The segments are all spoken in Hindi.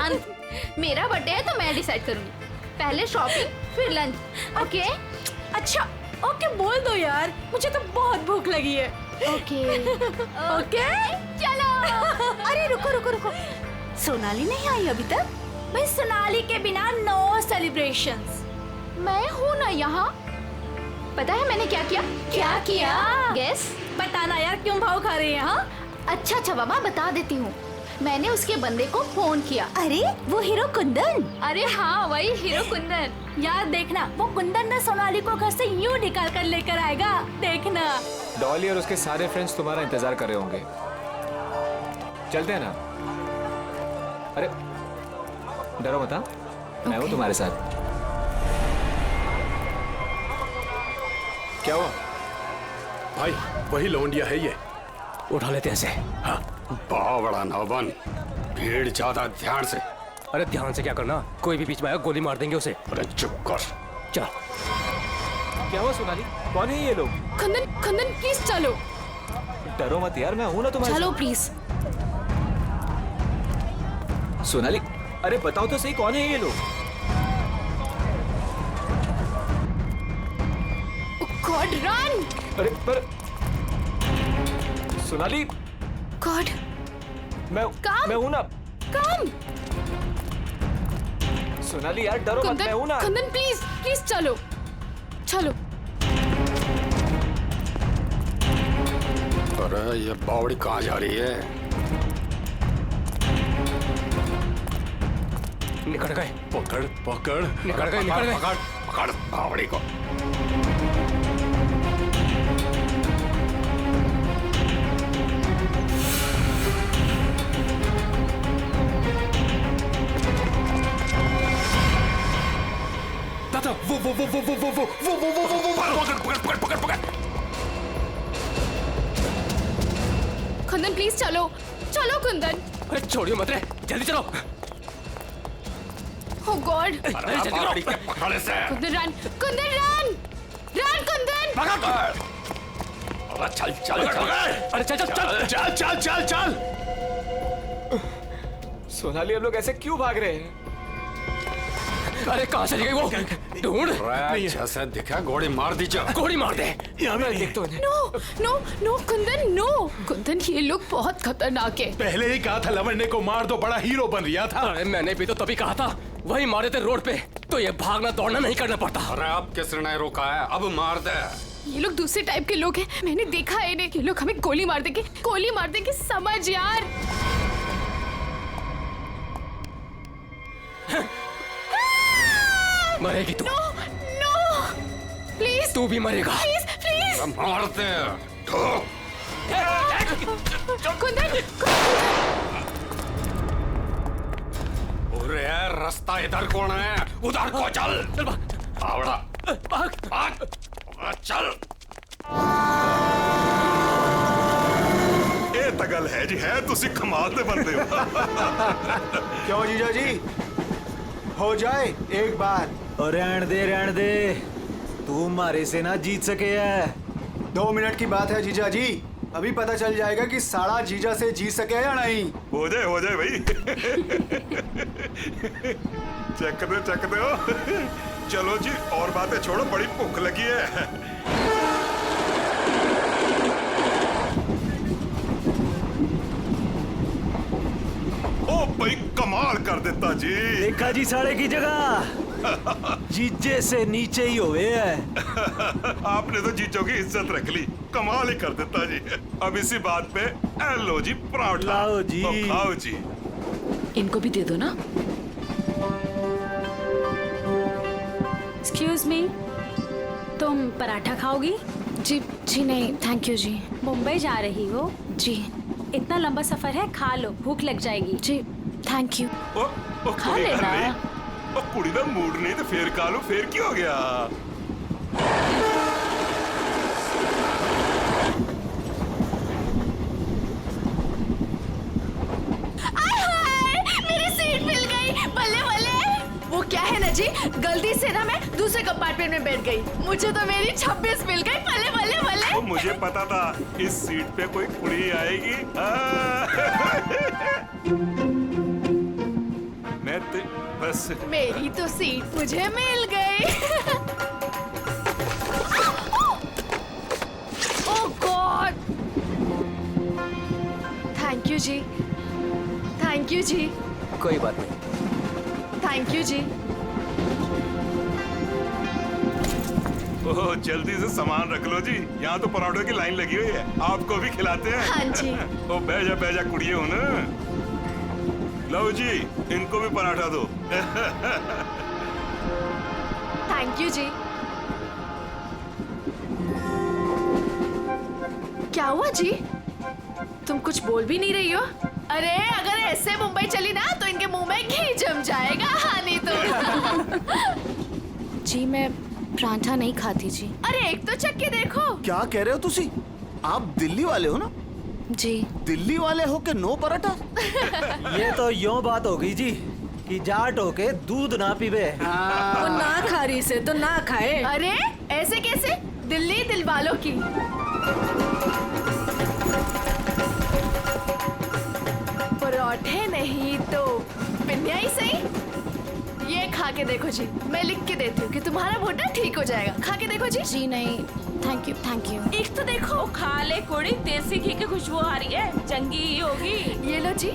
शांत। मेरा बर्थडे है तो मैं डिसाइड करूंगी। पहले शॉपिंग फिर लंच। ओके? अच्छा ओके बोल दो यार, मुझे तो बहुत भूख लगी है। ओके ओके चलो। अरे रुको रुको रुको, सोनाली नहीं आई अभी तक? भाई सोनाली के बिना नो सेलिब्रेशंस। मैं हूँ ना यहाँ। पता है मैंने क्या किया? क्या किया? गेस। बताना यार, क्यों भाव खा रहे हैं? हाँ अच्छा अच्छा बाबा बता देती हूँ। मैंने उसके बंदे को फोन किया। अरे वो हीरो कुंदन। अरे हाँ वही हीरो कुंदन। यार देखना, वो कुंदन ने सोनाली को घर से यूं निकाल कर लेकर आएगा, देखना। डॉली और उसके सारे फ्रेंड्स तुम्हारा इंतजार कर रहे होंगे। चलते हैं ना? अरे डरो मत, मैं हूँ तुम्हारे साथ। क्या हुआ भाई? वही लौंडिया है ये। उठा लेते हैं इसे। हाँ, बावड़ा नौबन, भीड़ ज्यादा, ध्यान से। अरे ध्यान से क्या करना, कोई भी बीच में आया गोली मार देंगे उसे। अरे चुप कर। चल। क्या हुआ सोनाली, कौन है ये लोग? कुंदन कुंदन प्लीज चलो। डरो मत यार, मैं हूं ना तुम्हारे चलो साथ। प्लीज। सोनाली अरे बताओ तो सही, कौन है ये लोग? God run. अरे पर सोनाली, गॉड काम। मैं हूं ना। कम। सोनाली यार डरो मत, मैं हूं ना। कुंदन प्लीज प्लीज चलो चलो। अरे ये बावड़ी कहाँ जा रही है? निकल गए। पकड़ पकड़, निकल गए, निकल गए। पकड़ पकड़ बावड़ी को। दादा वो पकड़ पकड़ पकड़। कुंदन प्लीज चलो चलो कुंदन। अरे छोड़ियो मत रे, जल्दी चलो। ओह गॉड। अरे बावड़ी के पकड़े से। Kundan run, Kundan run, run Kundan. अरे चल चल चल। अरे चल चल चल। चल चल चल चल। सोनाली हम लोग ऐसे क्यों भाग रहे हैं? अरे कहाँ चली गई वो? ढूंढ। जैसे दिखा गोली मार दीजिए। गोली मार दे। यहाँ मैं देखता हूँ। No no no Kundan no. Kundan ये लोग बहुत खतरनाक है। पहले ही कहा था लवंडे को मार दो, बड़ा हीरो बन रिया था। अरे मैंने भी तो तभी कहा था, वही मारे थे रोड पे, तो ये भागना दौड़ना नहीं करना पड़ता। अरे अब किसने नहीं रोका है? अब मार दे। ये लोग दूसरे टाइप के लोग हैं, मैंने देखा है इन्हें। ये लोग हमें गोली मार देंगे, समझ यार। मरेगी तू। No no please. तू भी मरेगा। Please please. मार दे। ठोक। कुंदन अरे रास्ता इधर कौन है? उधर को चल। चल भाग। आवड़ा भाग। भाग। चल। ਇਹ ਤਾਂ ਗੱਲ ਹੈ ਜੀ, ਹੈ ਤੁਸੀਂ ਕਮਾਲ ਦੇ ਬੰਦੇ ਹੋ। क्यों जीजा जी, हो जाए एक बार। और रहन दे, तू मारे से ना जीत सके है। 2 मिनट की बात है जीजा जी, अभी पता चल जाएगा कि साला जीजा से जीत सके या नहीं। हो जाए भाई। चक दे हो। चलो जी और बातें छोड़ो, बड़ी भूख लगी है। ओ भाई कमाल कर देता जी। देखा जी साढ़े की जगह जीजे से नीचे ही हुए है। आपने तो जीजो की इज्जत रख ली, कमाल ही कर देता जी। अब इसी बात पे लो जी पराठा। लाओ जी। तो खाओ जी। इनको भी दे दो ना। एक्सक्यूज मी, तुम पराठा खाओगी? जी जी नहीं थैंक यू जी। मुंबई जा रही हो? जी इतना लंबा सफर है, खा लो, भूख लग जाएगी। जी थैंक यू। ओ खा कुड़ी लेना। नहीं, ओ कुड़ी दा मूड नहीं तो फिर खा लो, फिर क्या हो गया? मेरी सीट मिल गई, बल्ले बल्ले। वो क्या है ना जी, गलती से ना मैं दूसरे कंपार्टमेंट में बैठ गई, मुझे तो मेरी 26 मिल गई। बल्ले बल्ले बल्ले। तो मुझे पता था इस सीट पे कोई कुड़ी आएगी। जानते बस। मेरी तो सीट मुझे मिल गई। ओह गॉड, थैंक यू जी, थैंक यू जी, कोई बात नहीं। थैंक यू जी। ओह जल्दी से सामान रख लो जी, यहाँ तो पराठों की लाइन लगी हुई है, आपको भी खिलाते हैं। हाँ जी। ओ बैजा कुड़िए हो ना। लो जी, इनको भी पराठा दो। थैंक यू जी। क्या हुआ जी? तुम कुछ बोल भी नहीं रही हो? अरे अगर ऐसे मुंबई चली ना तो इनके मुंह में घी जम जाएगा। हाँ नहीं तो। जी मैं पराठा नहीं खाती जी। अरे एक तो चख के देखो। क्या कह रहे हो तुसी? आप दिल्ली वाले हो ना? जी। दिल्ली वाले हो के नो पराठा? ये तो यूं बात हो गई जी कि जाट हो के दूध ना पीवे। वो ना खा रही से तो ना खाए। अरे ऐसे कैसे? दिल्ली दिल वालों की। पराठे नहीं तो पिन्निया ही सही। ये खा के देखो जी, मैं लिख के देती हूँ कि तुम्हारा घुटना ठीक हो जाएगा। खा के देखो जी। जी नहीं, थैंक यू थैंक यू। एक तो देखो। खा ले कुड़ी, देसी घी की खुशबू आ रही है, चंगी ही होगी। ये लो जी।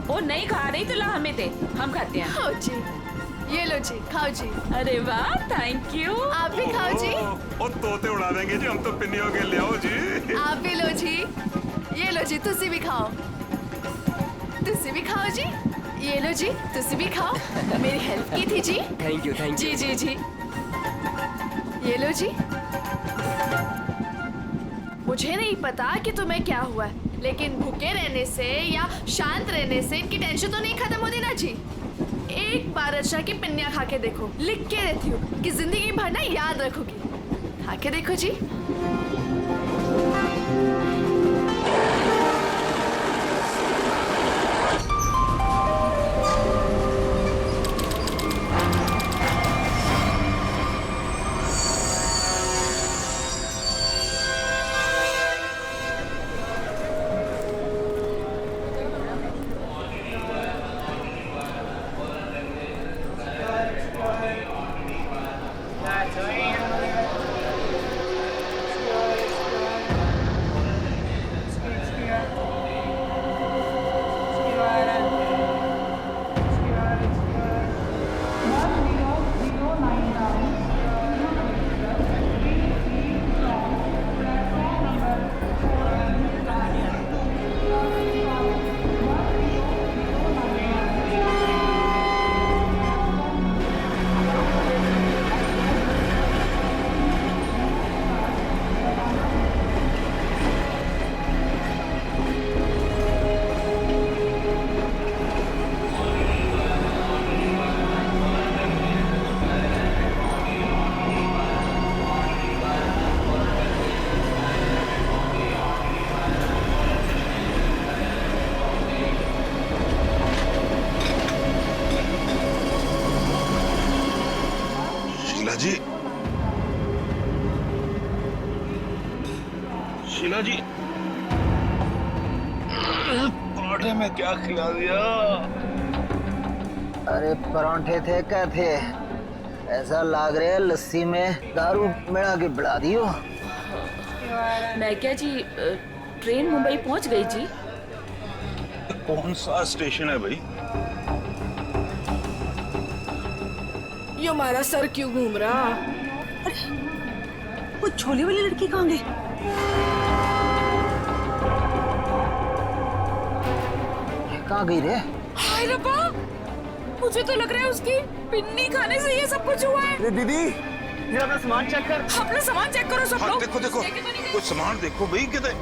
वो नहीं खा रही तो ला हमें दे, हम खाते हैं। खाओ जी, ये लो जी, खाओ जी। अरे वाह, थैंक यू। आप भी खाओ जी। ओ तोते उड़ा देंगे जी, हम तो पिन्नियों के ले आओ जी। आप भी लो जी, ये लो जी, तुसी भी खाओ। तुसी भी खाओ जी, ये लो जी, तुसी भी खाओ। मेरी हेल्प की थी जी। थैंक यू जी जी जी, ये लो जी। मुझे नहीं पता कि तुम्हें क्या हुआ है, लेकिन भूखे रहने से या शांत रहने से इनकी टेंशन तो नहीं खत्म होती ना जी। एक बार अच्छा की पिन्निया खा के देखो, लिख के रहती हूँ कि जिंदगी भर ना याद रखोगी। खा के देखो जी। शीला जी, पराठे में क्या खिला दिया? अरे परांठे थे क्या थे? ऐसा लाग रहा है लस्सी में दारू मिला के बढ़ा दियो। मैं क्या जी, ट्रेन मुंबई पहुंच गई जी। कौन सा स्टेशन है भाई? ये हमारा सर क्यों घूम रहा? वो छोले वाली लड़की कहाँ गई? कहाँ गई रे? हाय रब्बा, मुझे तो लग रहा है उसकी पिन्नी खाने से ये सब कुछ हुआ है। अरे दीदी, ये अपना सामान चेक कर। अपना सामान चेक करो सब लोग। देखो देखो, कुछ सामान देखो भाई, किते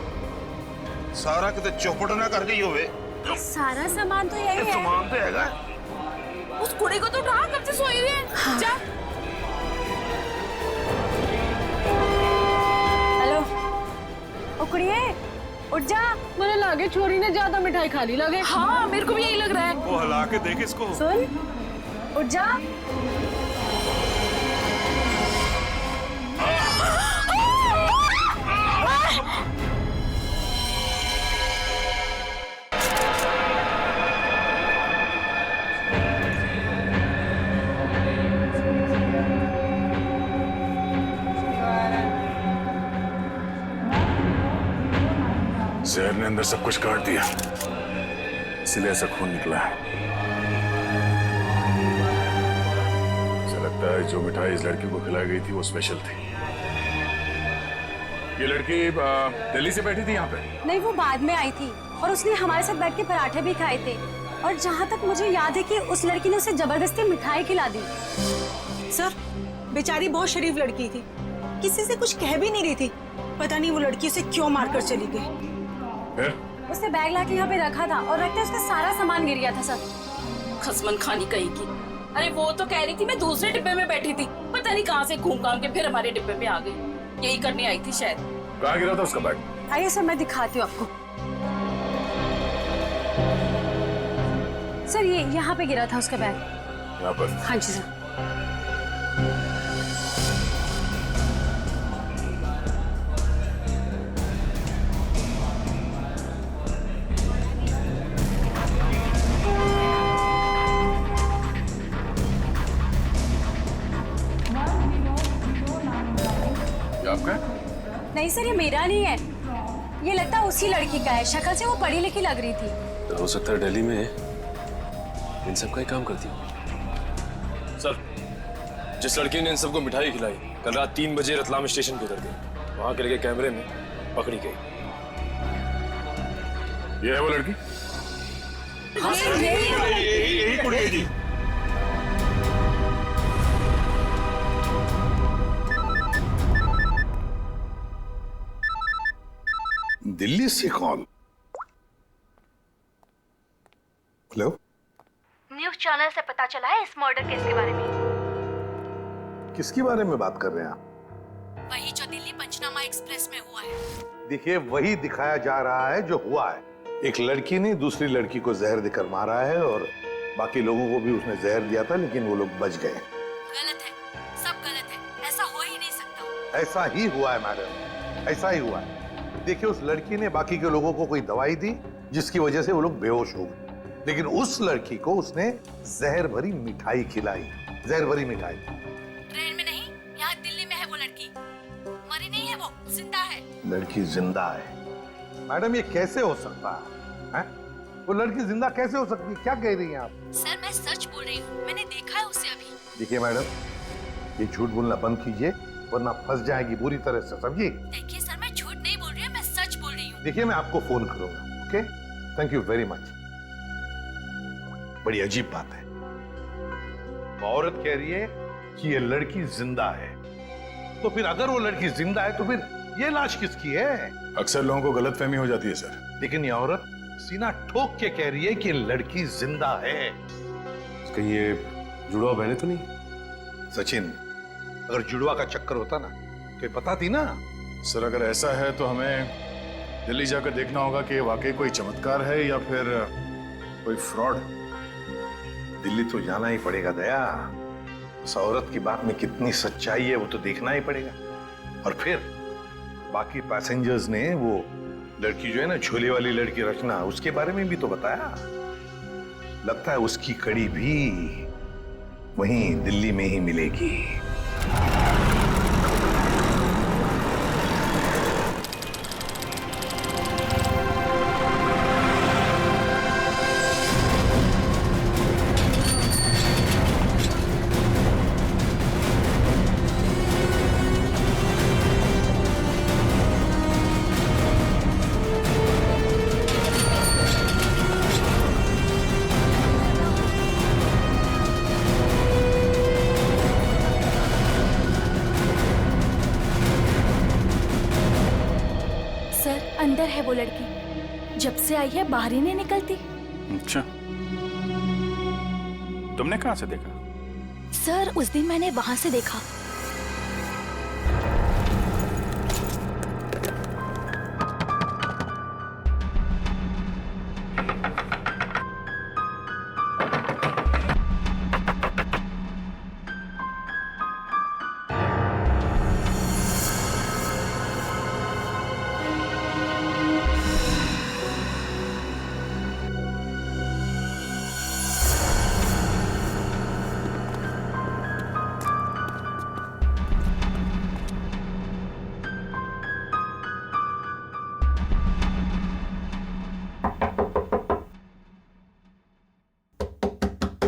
सारा किते चौपट ना कर गई होवे। सारा सामान तो यही है। सामान तो हैगा। उस कुड़ी को तो उठा, कब से सोई हुई है। हाँ। जा। हेलो, ओ कुड़िए, उठ जा। मुझे लगे छोरी ने ज्यादा मिठाई खा ली लगे। हाँ, मेरे को भी यही लग रहा है। वो हिला के देख इसको। सुन, उठ जा। जहर ने अंदर सब कुछ काट दिया, इसलिए ऐसा खून निकला है। मुझे लगता है जो मिठाई इस लड़की को खिलाई गई थी वो स्पेशल थी। ये लड़की दिल्ली से बैठी थी यहाँ पे? नहीं, वो बाद में आई थी और उसने हमारे साथ बैठ के पराठे भी खाए थे। और जहाँ तक मुझे याद है कि उस लड़की ने उसे जबरदस्ती मिठाई खिला दी। सर, बेचारी बहुत शरीफ लड़की थी, किसी से कुछ कह भी नहीं रही थी। पता नहीं वो लड़की उसे क्यों मारकर चली गई। फिर? उसने बैग लाके यहाँ पे रखा था और रखते उसका सारा सामान गिर गया था सर। खसमन खानी कहीं की। अरे वो तो कह रही थी मैं दूसरे डिब्बे में बैठी थी, पता नहीं कहाँ से घूम घाम के फिर हमारे डिब्बे पे आ गई। यही करने आई थी शायद। कहाँ गिरा था उसका बैग? आइए सर, मैं दिखाती हूँ आपको। सर, ये यहाँ पे गिरा था उसका बैग। यहाँ पर? हाँ जी सर। आपका? नहीं सर, ये मेरा नहीं है, ये लगता है उसी लड़की का है। शक्ल से वो पढ़ी लिखी लग रही थी। तो हो सकता है दिल्ली में इन सब का ही काम करती हो। सर, जिस लड़की ने इन सबको मिठाई खिलाई कल रात 3 बजे रतलाम स्टेशन पे उतर गई, वहां के लगे कैमरे में पकड़ी गई। ये है वो लड़की? हाँ, यही कुड़ी है जी। दिल्ली से कॉल। हेलो, न्यूज़ चैनल से पता चला है इस मर्डर केस के बारे में। किसके बारे में बात कर रहे हैं आप? वही जो दिल्ली पंचनामा एक्सप्रेस में हुआ है। देखिए, वही दिखाया जा रहा है जो हुआ है। एक लड़की ने दूसरी लड़की को जहर देकर मारा है और बाकी लोगों को भी उसने जहर दिया था, लेकिन वो लोग बच गए। गलत है, सब गलत है, ऐसा हो ही नहीं सकता। ऐसा ही हुआ है मैडम, ऐसा ही हुआ है। देखिए, उस लड़की ने बाकी के लोगों को कोई दवाई दी जिसकी वजह से वो लोग बेहोश हो गए, लेकिन उस लड़की को उसने जहर भरी मिठाई खिलाई। जहर भरी मिठाई। ट्रेन में नहीं, यहाँ दिल्ली में है वो लड़की। मरी नहीं है वो, जिंदा है। लड़की जिंदा है? मैडम, ये कैसे हो सकता है? वो लड़की जिंदा कैसे हो सकती है? क्या कह रही हैं आप? सर, मैं सच बोल रही हूँ, मैंने देखा है उसे अभी। देखिए मैडम, ये झूठ बोलना बंद कीजिए वरना फंस जाएगी बुरी तरह से, समझिए? देखिए सर, मैं झूठ नहीं बोल रही हूँ, मैं सच बोल रही हूँ। देखिए, मैं आपको फोन करूंगा। Okay, thank you very much. बड़ी अजीब बात है, औरत कह रही है कि ये लड़की जिंदा है, तो फिर अगर वो लड़की जिंदा है तो फिर ये लाश किसकी है? अक्सर लोगों को गलतफहमी हो जाती है सर। लेकिन ये औरत सीना ठोक के कह रही है कि लड़की जिंदा है। कहीं ये जुड़वा बहने तो नहीं? सचिन, अगर जुड़वा का चक्कर होता ना तो ये बताती ना। सर, अगर ऐसा है तो हमें दिल्ली जाकर देखना होगा कि वाकई कोई चमत्कार है या फिर कोई फ्रॉड। दिल्ली तो जाना ही पड़ेगा दया। उस औरत की बात में कितनी सच्चाई है वो तो देखना ही पड़ेगा। और फिर बाकी पैसेंजर्स ने वो लड़की जो है ना, झोले वाली लड़की रचना, उसके बारे में भी तो बताया। लगता है उसकी कड़ी भी वहीं दिल्ली में ही मिलेगी। अंदर है वो लड़की, जब से आई है बाहर ही नहीं निकलती। अच्छा, तुमने कहां से देखा? सर, उस दिन मैंने वहां से देखा।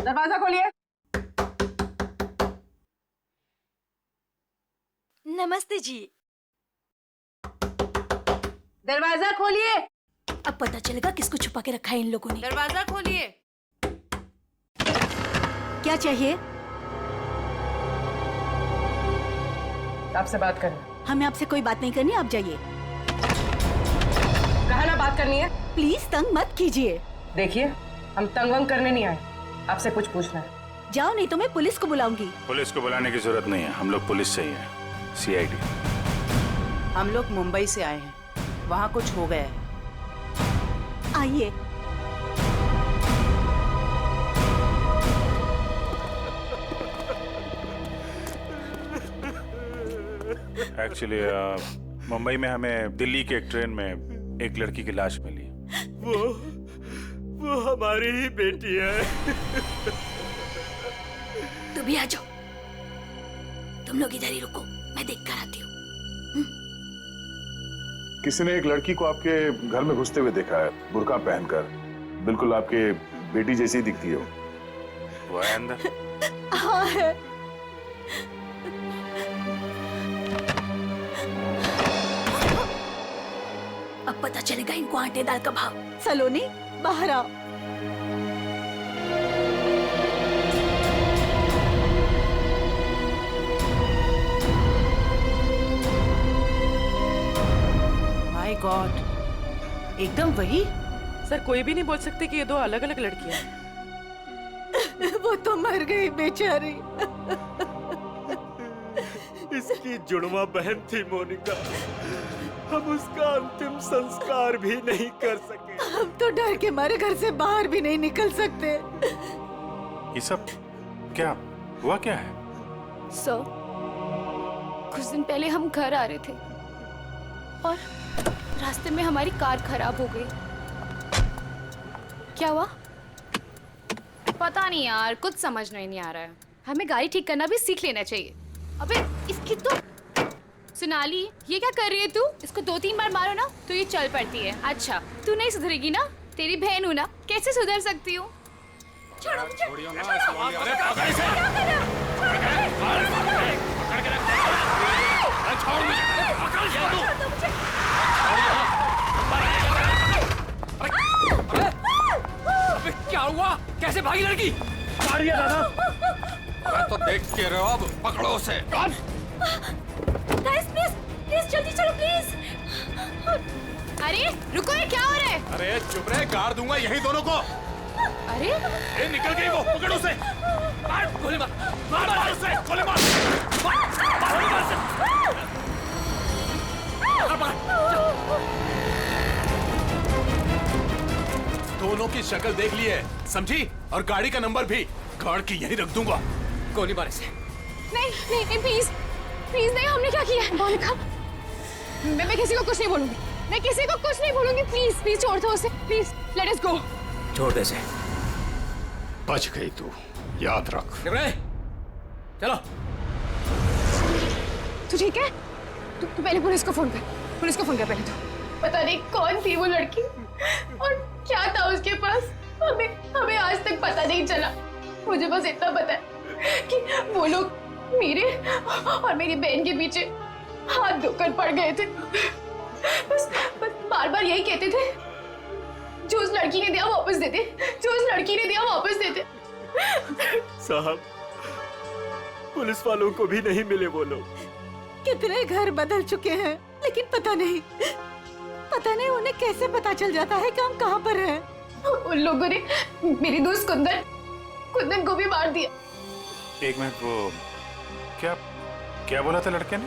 दरवाजा खोलिए। नमस्ते जी। दरवाजा खोलिए। अब पता चलेगा किसको छुपा के रखा है इन लोगों ने। दरवाजा खोलिए। क्या चाहिए? आपसे बात करना। हमें आपसे कोई बात नहीं करनी, आप जाइए। कहा ना बात करनी है। प्लीज तंग मत कीजिए। देखिए, हम तंग वंग करने नहीं आए, आपसे कुछ पूछना है। जाओ नहीं तो मैं पुलिस को बुलाऊंगी। पुलिस को बुलाने की जरूरत नहीं है, हम लोग पुलिस से ही हैं, CID। हम लोग मुंबई से आए हैं, वहाँ कुछ हो गया है। आइए। एक्चुअली मुंबई में हमें दिल्ली के एक ट्रेन में एक लड़की की लाश मिली। वो हमारी ही बेटी है। तुम भी आ जाओ। तुम लोग इधर ही रुको, मैं देख कर आती हूँ। किसी ने एक लड़की को आपके घर में घुसते हुए देखा है, बुर्का पहनकर, बिल्कुल आपके बेटी जैसी दिखती है वो है अंदर। हाँ है। अब पता चलेगा इनको आटे दाल का भाव। सलोनी बाहर आओ। माय गॉड, एकदम वही। सर, कोई भी नहीं बोल सकते कि ये दो अलग अलग लड़कियां हैं। वो तो मर गई बेचारी। इसकी जुड़वा बहन थी मोनिका। हम उसका अंतिम संस्कार भी नहीं कर सके। हम तो डर के मारे घर से बाहर भी नहीं निकल सकते। ये सब क्या हुआ, क्या है? सर, कुछ दिन पहले हम घर आ रहे थे और रास्ते में हमारी कार खराब हो गई। क्या हुआ? पता नहीं यार, कुछ समझ नहीं आ रहा है। हमें गाड़ी ठीक करना भी सीख लेना चाहिए। अबे इसकी तो सोनाली, ये क्या कर रही है तू? इसको 2-3 बार मारो ना तो ये चल पड़ती है। अच्छा, तू नहीं सुधरेगी ना? तेरी बहन हूँ ना, कैसे सुधर सकती हूँ? छोड़ो मुझे। क्या हुआ? कैसे भागी लड़की? मारिए दादा। अरे तो देख के रहो, अब पकड़ो उसे। गाइस प्लीज जल्दी चलो प्लीज। अरे रुको, ये क्या हो रहा है? अरे चुप रहे, गाड़ दूंगा यही दोनों को। अरे निकल गई वो, पकड़ उसे। मार, गोली मार, मार उसे, गोली मार। दोनों की शक्ल देख ली है, समझी? और गाड़ी का नंबर भी गाड़ के यहीं रख दूंगा। गोली मार इसे। नहीं प्लीज नहीं, हमने क्या किया है? मोनिका, मैं किसी को कुछ नहीं बोलूंगी। मैं किसी को कुछ नहीं बोलूंगी। प्लीज छोड़ दो उसे, प्लीज लेट अस गो। छोड़ दे इसे। बच गई तू, याद रख। चलो। तू ठीक है? तू पहले पुलिस को फोन कर पहले तो। पता नहीं कौन थी वो लड़की और क्या था उसके पास। हमें आज तक पता नहीं चला। मुझे बस इतना पता है कि वो लोग मेरे और मेरी बहन के पीछे हाथ धोकर पड़ गए थे। बस बार यही कहते थे, जो उस लड़की ने दिया वापस देते, जो उस लड़की ने दिया वापस देते। साहब, पुलिस वालों को भी नहीं मिले वो लोग। कितने घर बदल चुके हैं, लेकिन पता नहीं उन्हें कैसे पता चल जाता है कि हम कहाँ पर हैं। उन लोगों ने मेरी दोस्त कुंदन को भी मार दिया। एक मिनट, वो क्या बोला था लड़के ने?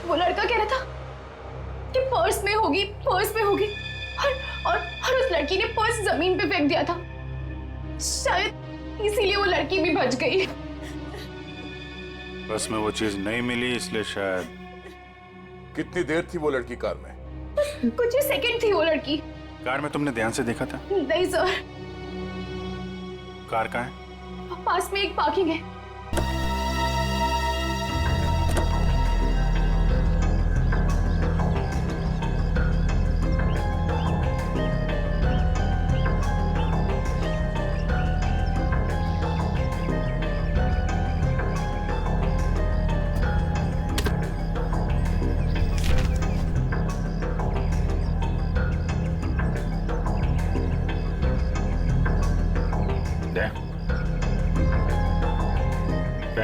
वो लड़का कह रहा था कि पर्स में होगी और उस लड़की ने पर्स जमीन पे फेंक दिया था। शायद इसीलिए वो लड़की भी बच गई। बस में वो चीज नहीं मिली, इसलिए शायद। कितनी देर थी वो लड़की कार में? कुछ ही सेकंड थी वो लड़की। कार में तुमने ध्यान से देखा था? नहीं सर। कार कहाँ है? पास में एक पार्किंग है।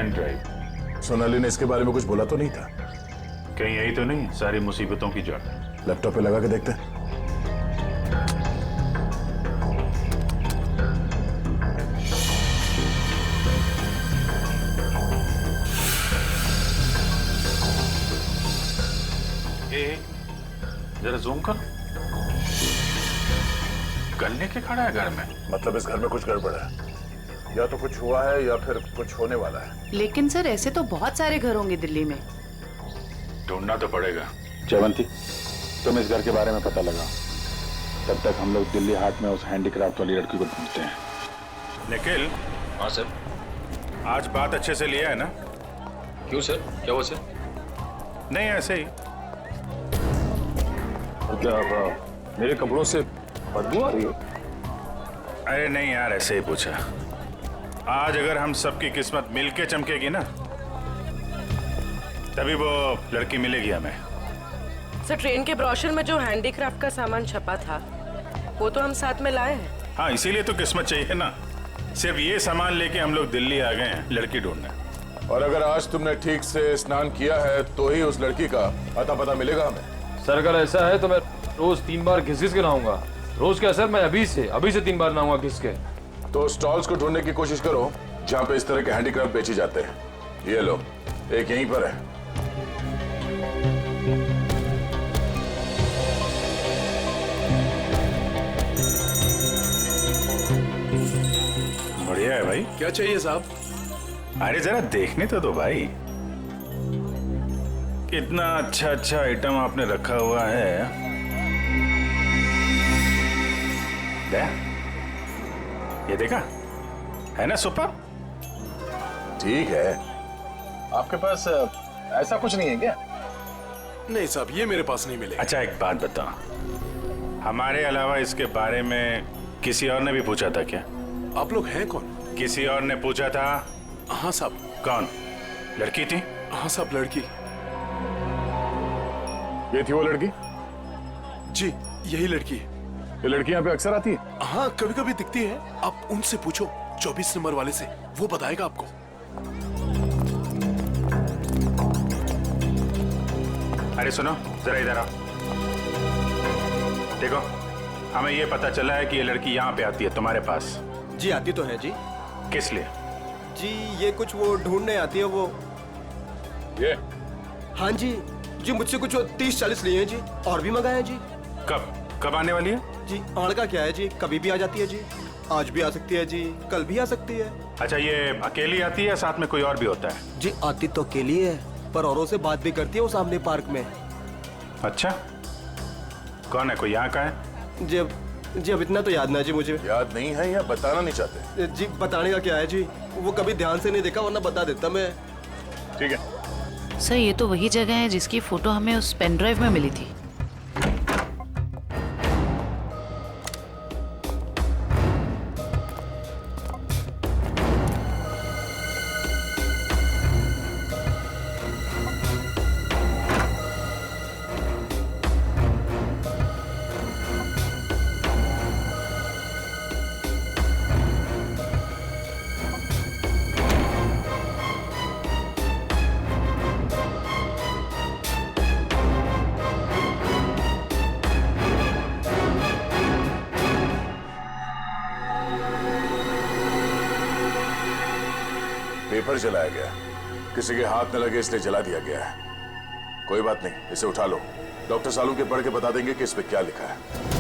Pen drive. सोनाली ने इसके बारे में कुछ बोला तो नहीं था? कहीं यही तो नहीं सारी मुसीबतों की जड़? लैपटॉप पे लगा के देखते हैं। जरा जूम कर। गन लेके खड़ा है घर में? मतलब इस घर में कुछ गड़बड़ है, या तो कुछ हुआ है या फिर कुछ होने वाला है। लेकिन सर ऐसे तो बहुत सारे घर होंगे दिल्ली में। ढूंढना तो पड़ेगा। जयवंती, तुम इस घर के बारे में पता लगाओ, तब तक हम लोग दिल्ली हाट में उस हैंडीक्राफ्ट वाली लड़की को ढूंढते हैं। निखिल। हाँ सर। आज बात अच्छे से लिया है ना? क्यों सर, क्या हुआ सर? नहीं ऐसे ही। क्या मेरे कपड़ों से बदबू आ रही है? अरे नहीं यार, ऐसे ही पूछा। आज अगर हम सबकी किस्मत मिलके चमकेगी ना, तभी वो लड़की मिलेगी हमें। सर ट्रेन के ब्रोशर में जो हैंडीक्राफ्ट का सामान छपा था वो तो हम साथ में लाए हैं। हाँ, इसीलिए तो किस्मत चाहिए ना। सिर्फ ये सामान लेके हम लोग दिल्ली आ गए हैं लड़की ढूंढने। और अगर आज तुमने ठीक से स्नान किया है तो ही उस लड़की का अता पता मिलेगा हमें। सर अगर ऐसा है तो मैं रोज 3 बार घिस के नहाऊंगा। रोज क्या सर, मैं अभी से 3 बार नहाऊंगा घिस के। तो स्टॉल्स को ढूंढने की कोशिश करो जहाँ पे इस तरह के हैंडीक्राफ्ट बेचे जाते हैं। ये लो, एक यहीं पर है। बढ़िया है भाई। क्या चाहिए साहब? अरे जरा देखने तो दो भाई, कितना अच्छा अच्छा आइटम आपने रखा हुआ है। ये देखा है ना, सुपर। ठीक है, आपके पास ऐसा कुछ नहीं है क्या? नहीं साहब, ये मेरे पास नहीं मिलेगा। अच्छा एक बात बताओ, हमारे अलावा इसके बारे में किसी और ने भी पूछा था क्या? आप लोग हैं कौन? किसी और ने पूछा था? हाँ साहब। कौन? लड़की थी? हाँ साहब, लड़की। ये थी वो लड़की? जी यही लड़की है। ये लड़की यहाँ पे अक्सर आती है? हाँ कभी कभी दिखती है। आप उनसे पूछो 24 नंबर वाले से, वो बताएगा आपको। अरे सुनो जरा इधर आओ। देखो, हमें ये पता चला है कि ये लड़की यहाँ पे आती है तुम्हारे पास। जी आती तो है जी। किस लिए? जी ये कुछ वो ढूंढने आती है वो। ये? हाँ जी, जी मुझसे कुछ 30-40 लिए हैं जी, और भी मंगाए हैं जी। कब आने वाली है? जी आड़ का क्या है जी, कभी भी आ जाती है जी। आज भी आ सकती है जी, कल भी आ सकती है। अच्छा, ये अकेली आती है, साथ में कोई और भी होता है? जी आती तो अकेली है, पर औरों से बात भी करती है वो सामने पार्क में। अच्छा, कौन है, कोई यहाँ का है? जी अब इतना तो याद ना जी मुझे। याद नहीं है या बताना नहीं चाहते? जी बताने का क्या है जी, वो कभी ध्यान से नहीं देखा, वरना बता देता मैं। ठीक है सर, ये तो वही जगह है जिसकी फोटो हमें उस पेन ड्राइव में मिली थी। पेपर जलाया गया, किसी के हाथ न लगे इसलिए जला दिया गया है। कोई बात नहीं, इसे उठा लो, डॉक्टर सालू के पढ़ के बता देंगे कि इस पे क्या लिखा है।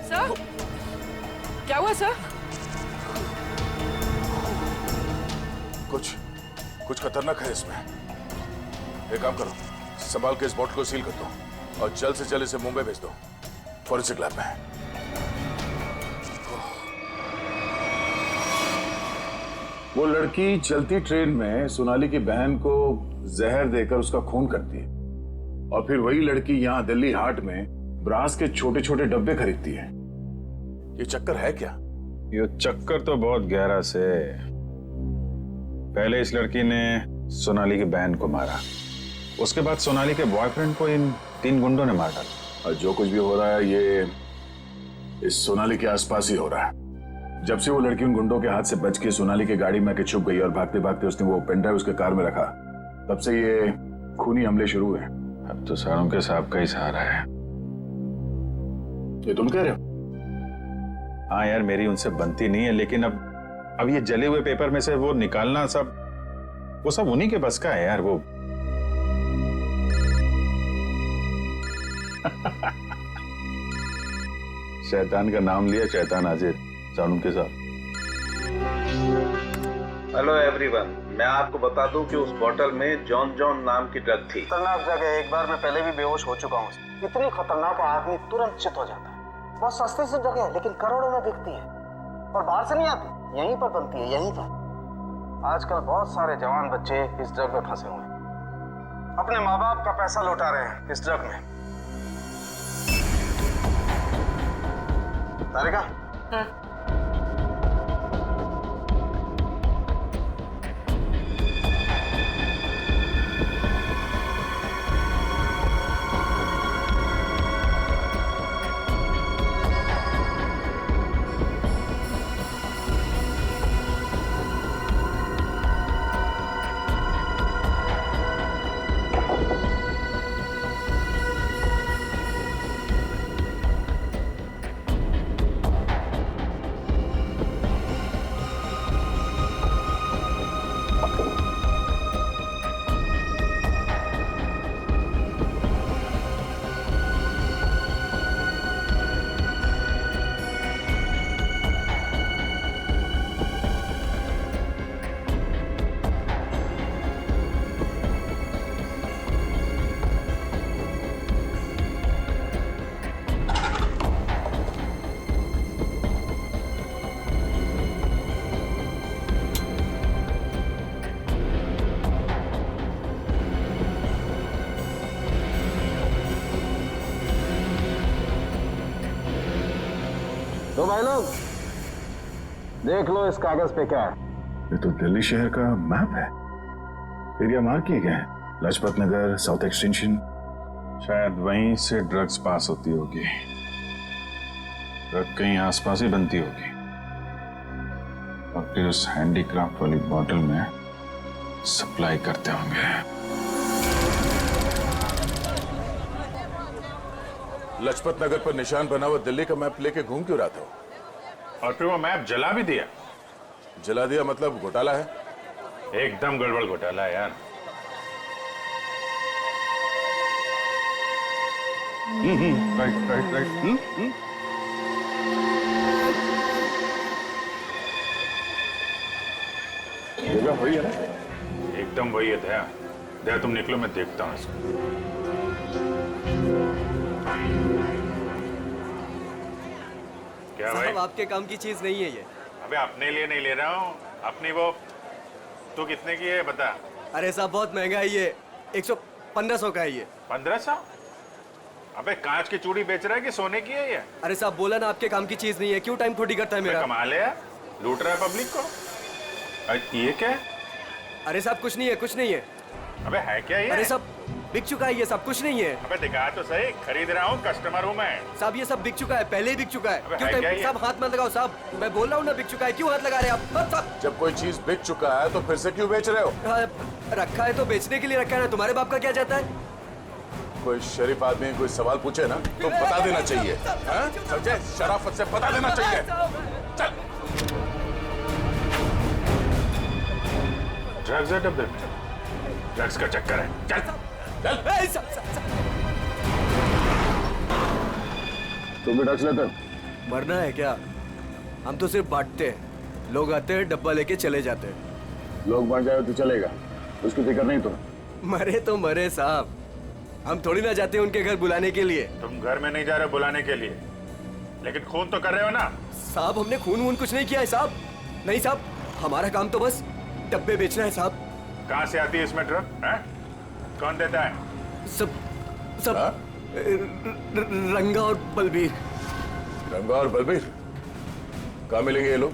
सर क्या हुआ सर? कुछ खतरनाक है इसमें। एक काम करो, संभाल के इस बॉटल को सील कर दो। और जल्द से जल्द इसे मुंबई भेज दो फॉरेंसिक लैब में। वो लड़की चलती ट्रेन में सोनाली की बहन को जहर देकर उसका खून करती है और फिर वही लड़की यहाँ दिल्ली हाट में ब्रास के छोटे छोटे डब्बे खरीदती है। ये चक्कर है क्या? ये चक्कर तो बहुत गहरा से। पहले इस लड़की ने सोनाली की बहन को मारा, उसके बाद सोनाली के बॉयफ्रेंड को इन 3 गुंडों ने मार डाला। और जो कुछ भी हो रहा है ये इस सोनाली के आसपास ही हो रहा है। जब से वो लड़की उन गुंडों के हाथ से बच के सोनाली की गाड़ी में आके छुप गई और भागते भागते उसने वो पेन ड्राइव उसके कार में रखा, तब से ये खूनी हमले शुरू हुए। अब तो सालुंके साहब का ही सहारा है। ये तुम कह रहे हो? हाँ यार, मेरी उनसे बनती नहीं है, लेकिन अब ये जले हुए पेपर में से वो निकालना वो सब उन्हीं के बस का है यार। वो शैतान का नाम लिया, शैतान हाजिर। सालुंके साहब। हेलो एवरीवन, मैं आपको बता दूं कि उस बोतल में जॉन जॉन नाम की ड्रग थी। खतरनाक जगह, एक बार मैं पहले भी बेहोश हो चुका हूँ। इतनी खतरनाक आदमी तुरंत चित हो जाता है। बहुत सस्ती सी जगह है, लेकिन करोड़ों में बिकती है और बाहर से नहीं आती, यहीं पर बनती है, यहीं पर। आजकल बहुत सारे जवान बच्चे इस ड्रग में फंसे हुए हैं, अपने माँ बाप का पैसा लौटा रहे हैं इस ड्रग में। तारिका, तो भाई लोग देख लो इस कागज पे क्या है। ये तो दिल्ली शहर का मैप है। एरिया मार्क किए गए हैं, लाजपत नगर, साउथ एक्सटेंशन। शायद वहीं से ड्रग्स पास होती होगी। ड्रग कहीं आसपास ही बनती होगी और फिर उस हैंडीक्राफ्ट वाली बॉटल में सप्लाई करते होंगे। लाजपत नगर पर निशान बना हुआ दिल्ली का मैप लेके घूम क्यों रहा था? और फिर वो मैप जला भी दिया। जला दिया मतलब घोटाला है? एकदम गड़बड़ घोटाला है यार। Right right right. जगह वही है ना? एकदम वही है। दया, दया तुम निकलो, मैं देखता हूँ इसको। क्या भाई? आपके काम की चीज नहीं है ये। अबे अपने लिए नहीं ले रहा हूँ, अपनी वो। तू कितने की है बता? अरे साहब बहुत महंगा है ये, 1500 का है ये। 1500? अबे कांच की चूड़ी बेच रहा है कि सोने की है ये? अरे साहब बोला ना आपके काम की चीज नहीं है, क्यों टाइम खोटी करता है मेरा? कमाल है यार, लूट रहा है पब्लिक को। ये क्या है? अरे साहब कुछ नहीं है, कुछ नहीं है। अबे है क्या ये? अरे साहब बिक चुका है ये सब, कुछ नहीं है। अबे दिखा तो सही, खरीद रहा हूँ, कस्टमर हूँ मैं। साहब ये सब बिक चुका है, पहले ही बिक चुका है। क्यों है टाइम साहब हाथ मत लगाओ साहब, मैं बोल रहा हूँ ना बिक चुका है, क्यों हाथ लगा रहे हैं आप? जब कोई चीज बिक चुका है तो फिर से क्यों बेच रहे हो? रखा है तो बेचने के लिए रखा है ना, तुम्हारे बाप का क्या जाता है? कोई शरीफ आदमी कोई सवाल पूछे ना तो बता देना चाहिए, समझे? शराफत से बता देना चाहिए। चल। ड्रग्स है डब्बे में, ड्रग्स का चक्कर है। चल चल। तुम भी ड्रग्स लेते? मरना है क्या? हम तो सिर्फ बांटते हैं, लोग आते हैं डब्बा लेके चले जाते हैं। लोग मर जाए तो चलेगा, उसकी फिक्र नहीं तुम्हें? मरे तो मरे साहब, हम थोड़ी ना जाते हैं उनके घर बुलाने के लिए। तुम घर में नहीं जा रहे बुलाने के लिए, लेकिन खून तो कर रहे हो ना। साहब हमने खून वून कुछ नहीं किया है साहब। नहीं साहब, हमारा काम तो बस डब्बे बेचना है साहब। कहाँ से आती है इसमें ड्रग? कौन देता है? सब रंगा और बलबीर। रंगा और बलबीर कहाँ मिलेंगे ये लोग?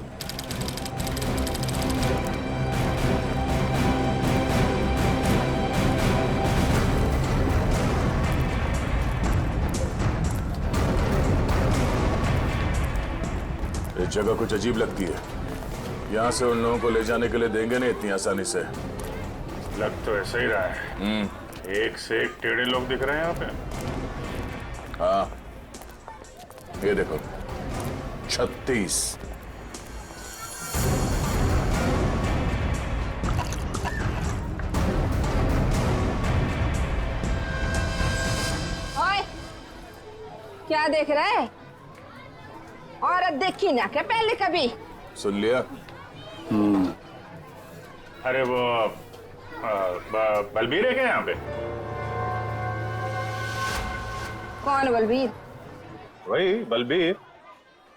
ये जगह कुछ अजीब लगती है। यहाँ से उन लोगों को ले जाने के लिए देंगे नहीं इतनी आसानी से। लग तो ऐसा ही रहा है। एक से एक टेढ़े लोग दिख रहे हैं यहाँ पे। हाँ, ये देखो 36। ओए, क्या देख रहा है? औरत देखी ना क्या पहले कभी? सुन लिया? अरे वो बलबीर है क्या यहाँ पे? कौन बलबीर? वही बलबीर।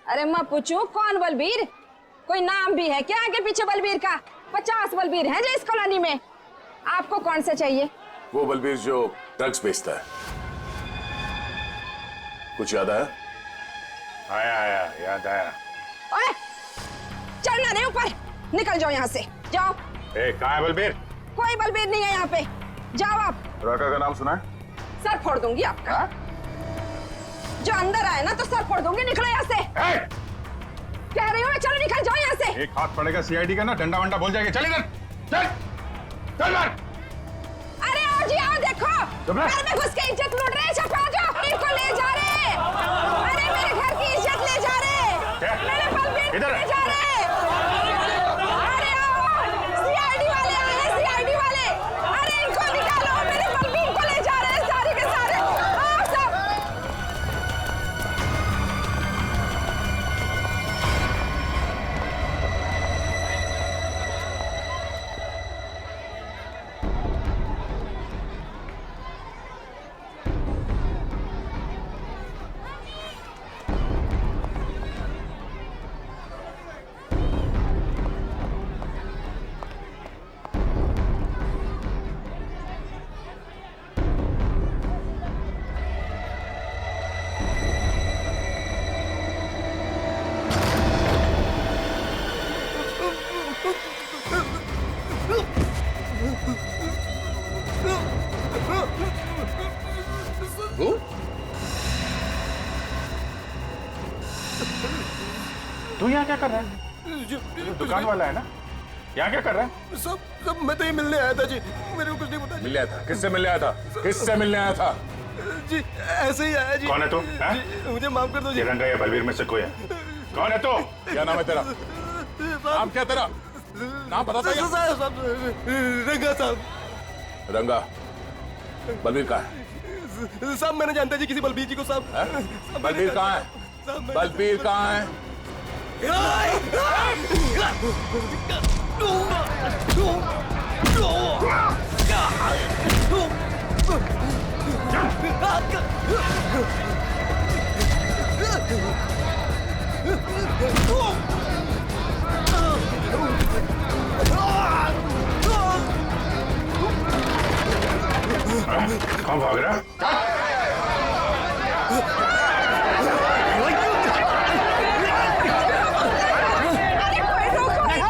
अरे मैं पूछूं कौन बलबीर? कोई नाम भी है क्या आगे पीछे बलबीर का? 50 बलबीर हैं जो इस कॉलोनी में। आपको कौन सा चाहिए? वो बलबीर जो ड्रग्स बेचता है। कुछ याद आया? आया याद आया। ओए, चढ़ना नहीं ऊपर, निकल जाओ यहाँ से, जाओ। कहाँ है बलबीर? कोई बलबीर नहीं है यहाँ पे, जाओ आप। राका का नाम सुना है? सर फोड़ दूंगी आपका। जो अंदर आए ना तो सर फोड़ दूंगी, निकलो यहाँ से। कह रही हूँ चलो निकल जाओ यहाँ से। एक हाथ पड़ेगा सीआईडी का ना, डंडा वंडा बोल जाएगा। चल इधर, चल चल मार। अरे आओ जी आओ, देखो घर में घुस के इज्जत लूट रहे हैं। छपा जाओ, इनको ले जा रहे। अरे मेरे घर की इज्जत ले जा रहे, मेरे बलबीर इधर ले जा रहे। अरे आओ, सीआईडी वाले आए हैं, सीआईडी वाले। अरे इनको निकालो, मेरे बलबीर को ले जा रहे हैं सारे के सारे। आओ सब। तू यहाँ क्या कर रहा है? दुकान वाला है ना, यहाँ क्या कर रहा है? सब मैं तो ये मिलने आया था जी, मेरे को कुछ नहीं पता। मिलने आया था? किससे मिलने आया था? किससे मिलने आया था? जी ऐसे ही आया जी। कौन है तू? मुझे माफ कर दो जी। रंगा या बलबीर में से कोई है? कौन है तू? क्या नाम है तेरा? नाम क्या तेरा? नाम बता दे। रंगा साहब। रंगा, बलबीर कहाँ है? साहब मैंने जानता जी किसी बलबीर जी को साहब। बलबीर कहाँ है? बलबीर कहाँ है? कौन भाग रहा?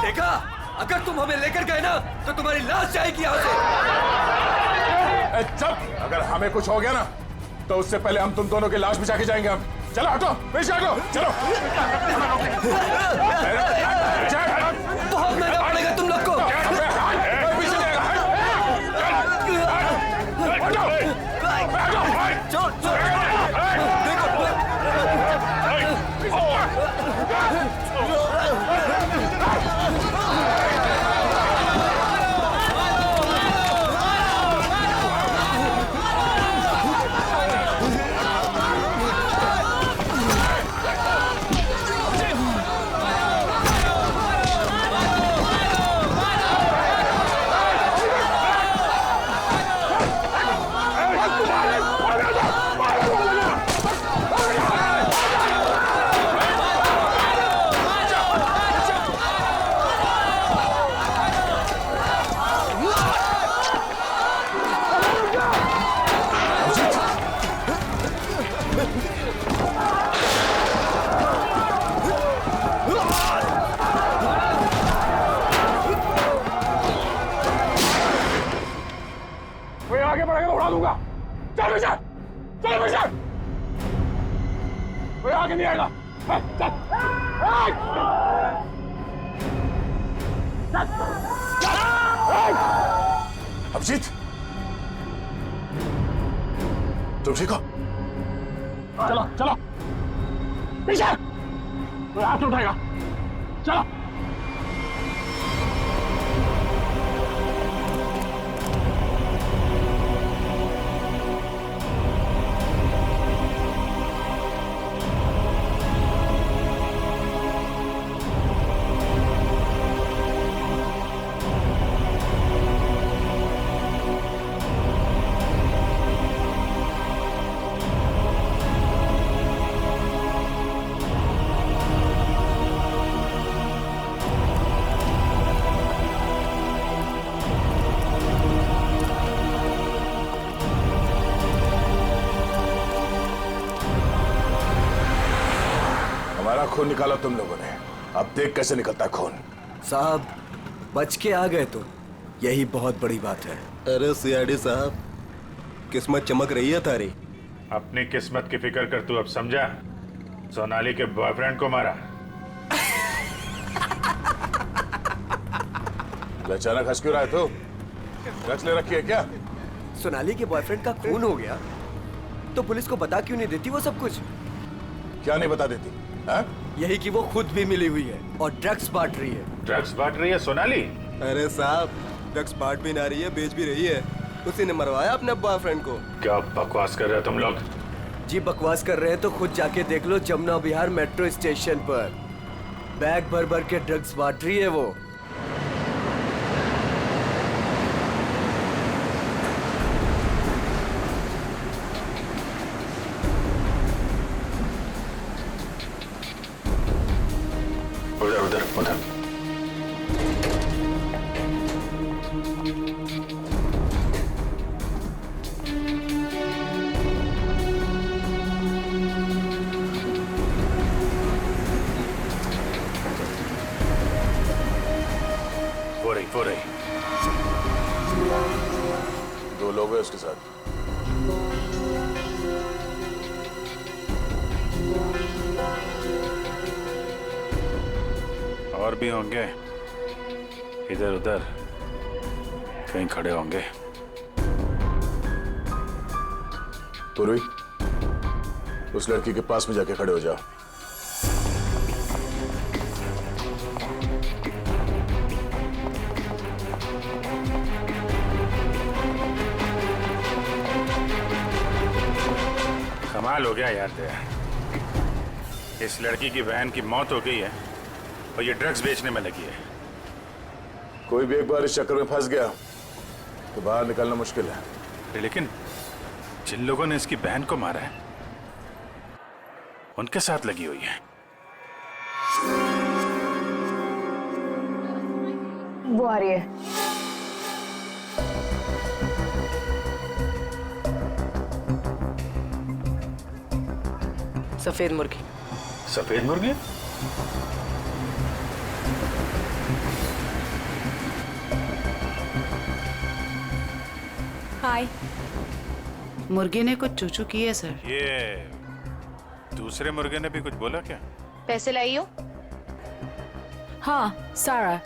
देखा, अगर तुम हमें लेकर गए ना तो तुम्हारी लाश जाएगी यहाँ से। चुप! अगर हमें कुछ हो गया ना तो उससे पहले हम तुम दोनों की लाश बिछा के जाएंगे। हम चलो, हटो, पीछे हटो, चलो। बहुत महंगा पड़ेगा तुम लोग को। नहीं आएगा। अभिजीत, तुम ठीक हो? चलो चलो पीछे, कोई हाथ उठाएगा, चलो। खून निकाला तुम लोगों ने, अब देख कैसे निकलता है खून। साहब बच के आ गए तो यही बहुत बड़ी बात है। अरे सीआईडी साहब, किस्मत चमक रही है तारी। अपनी किस्मत की फिक्र कर, तू अब समझा? सोनाली के बॉयफ्रेंड को मारा। अचानक हंस क्यों रहा है तू? ड्रग्स ले रखी है क्या? सोनाली के बॉयफ्रेंड का खून हो गया तो पुलिस को बता क्यों नहीं देती वो सब कुछ? क्या नहीं बता देती? यही कि वो खुद भी मिली हुई है और ड्रग्स बांट रही है। ड्रग्स बांट रही है सोनाली? अरे साहब, ड्रग्स बांट भी ना रही है, बेच भी रही है। उसी ने मरवाया अपने बॉयफ्रेंड को। क्या बकवास कर रहे हो तुम लोग? जी बकवास कर रहे हैं तो खुद जाके देख लो, जमुना विहार मेट्रो स्टेशन पर बैग भर भर के ड्रग्स बांट रही है वो। उधर उधर। वो रही। 2 लोग हैं उसके साथ। और भी होंगे, इधर उधर कहीं खड़े होंगे। पूर्वी, उस लड़की के पास में जाके खड़े हो जाओ। कमाल हो गया यार तेरा। इस लड़की की बहन की मौत हो गई है और ये ड्रग्स बेचने में लगी है। कोई भी एक बार इस चक्कर में फंस गया तो बाहर निकलना मुश्किल है। लेकिन जिन लोगों ने इसकी बहन को मारा है उनके साथ लगी हुई है। वो आ रही है। सफेद मुर्गी। सफेद मुर्गी? हाय। मुर्गे ने कुछ चूचू की है सर। ये दूसरे मुर्गे ने भी कुछ बोला क्या? पैसे लाई हो? हाँ, सारा।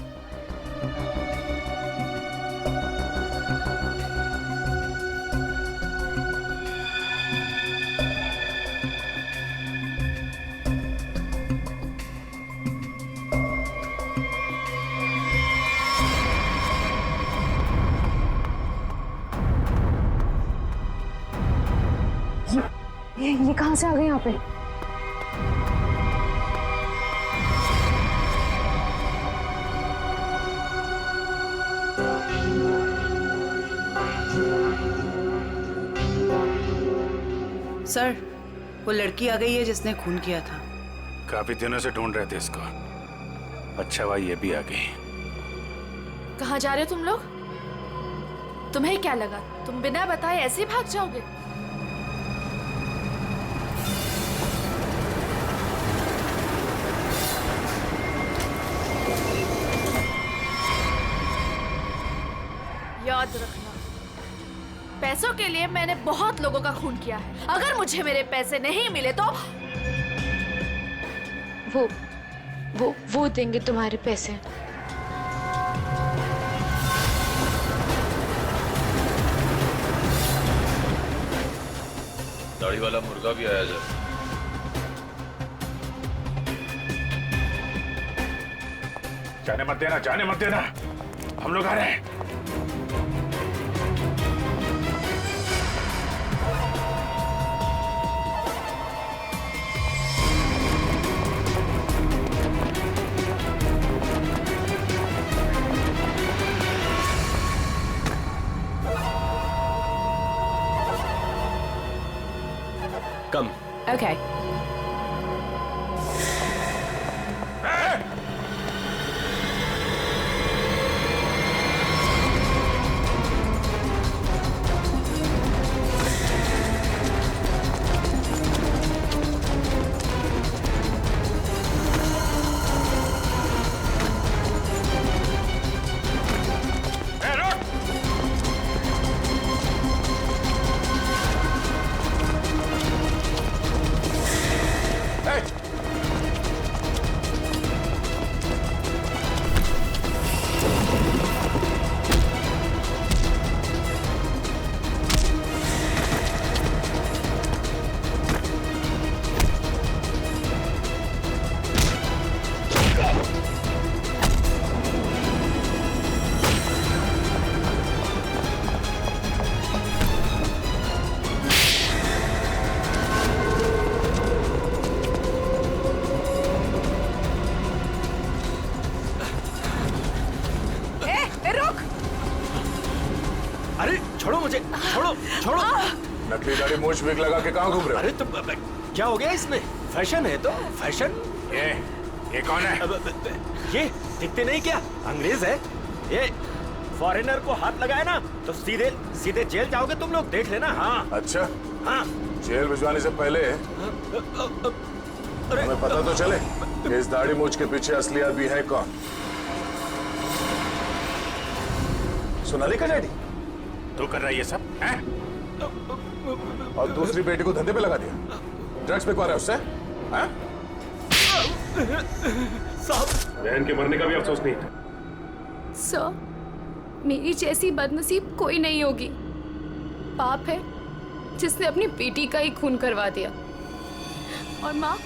ये कहां से आ गए यहाँ पे? सर, वो लड़की आ गई है जिसने खून किया था। काफी दिनों से ढूंढ रहे थे इसको। अच्छा हुआ ये भी आ गई। कहाँ जा रहे हो तुम लोग? तुम्हें क्या लगा तुम बिना बताए ऐसे ही भाग जाओगे? याद रखना, पैसों के लिए मैंने बहुत लोगों का खून किया है। अगर मुझे मेरे पैसे नहीं मिले तो वो देंगे तुम्हारे पैसे। दाढ़ी वाला मुर्गा भी आया जब। जाने मत देना, जाने मत देना, हम लोग आ रहे हैं। कम। Okay. छोड़ो। नकली दाढ़ी मूंछ विग लगा के कहाँ घूम रहे हो? अरे तो क्या हो गया इसमें? फैशन है तो फैशन। ये कौन है? ये दिखते नहीं क्या? अंग्रेज है ये। फॉरेनर को हाथ लगाए ना तो सीधे सीधे जेल जाओगे तुम लोग, देख लेना। हाँ अच्छा, हाँ। जेल भिजवाने से पहले हमें पता तो चले कि इस दाढ़ी मूंछ के पीछे असली आदमी है कौन। सोनाली का डैडी तू कर रहा है ये सब हैं? और दूसरी बेटी को धंधे पे लगा दिया, ड्रग्स बिकवा रहा है उससे। हैं? बहन के मरने का भी अफसोस नहीं था। सर, मेरी जैसी बदनसीब कोई नहीं होगी। पाप है जिसने अपनी बेटी का ही खून करवा दिया, और माँ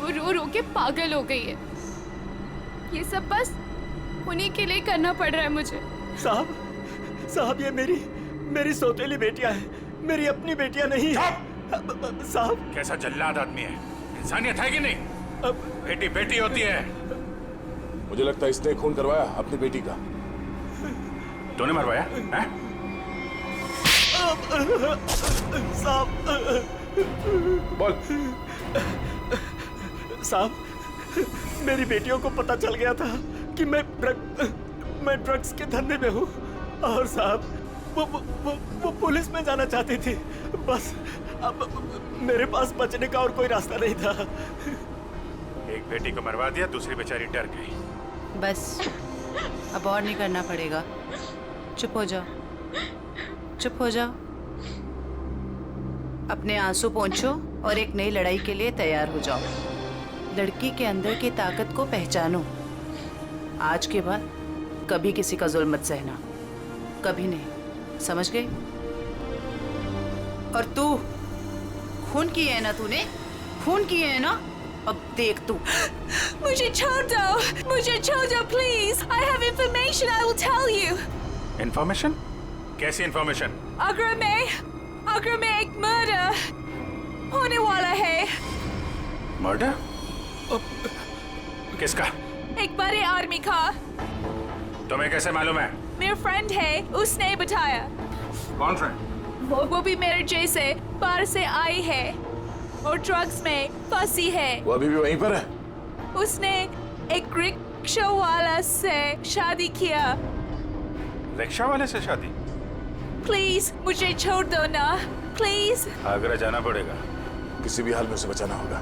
वो रो रो के पागल हो गई है। ये सब बस उन्हीं के लिए करना पड़ रहा है मुझे। साहब ये मेरी सौतेली बेटियां हैं, मेरी अपनी बेटियां नहीं है। साहब कैसा जल्लाद आदमी है, इंसानियत है कि नहीं? बेटी बेटी होती है। मुझे लगता है इसने खून करवाया अपनी बेटी का। तूने मरवाया हैं? साहब बोल। साहब मेरी बेटियों को पता चल गया था कि मैं ड्रग्स के धंधे में हूँ, और साहब वो पुलिस में जाना चाहती थी। बस अब मेरे पास बचने का और कोई रास्ता नहीं था। एक बेटी को मरवा दिया, दूसरी बेचारी डर गई। बस अब और नहीं करना पड़ेगा। चुप हो जाओ, चुप हो जाओ। अपने आंसू पोंछो और एक नई लड़ाई के लिए तैयार हो जाओ। लड़की के अंदर की ताकत को पहचानो। आज के बाद कभी किसी का जुल्म मत सहना, कभी नहीं, समझ गई? और तू खून की है ना, तूने खून की है ना, अब देख तू। मुझे छोड़ दो please. I have information I will tell you. Information? कैसी इंफॉर्मेशन? आगरा में एक मर्डर होने वाला है। मर्डर? किसका? एक बड़े आदमी का। तुम्हें कैसे मालूम है? मेरा फ्रेंड है, उसने बताया। कौन फ्रेंड? वो भी मेरे जैसे बाहर से आई है और ड्रग्स में फंसी है। वो अभी भी वहीं पर है? उसने एक रिक्शा वाला से शादी किया। रिक्शा वाले से शादी? प्लीज मुझे छोड़ दो ना, प्लीज। आगरा जाना पड़ेगा। किसी भी हाल में उसे बचाना होगा।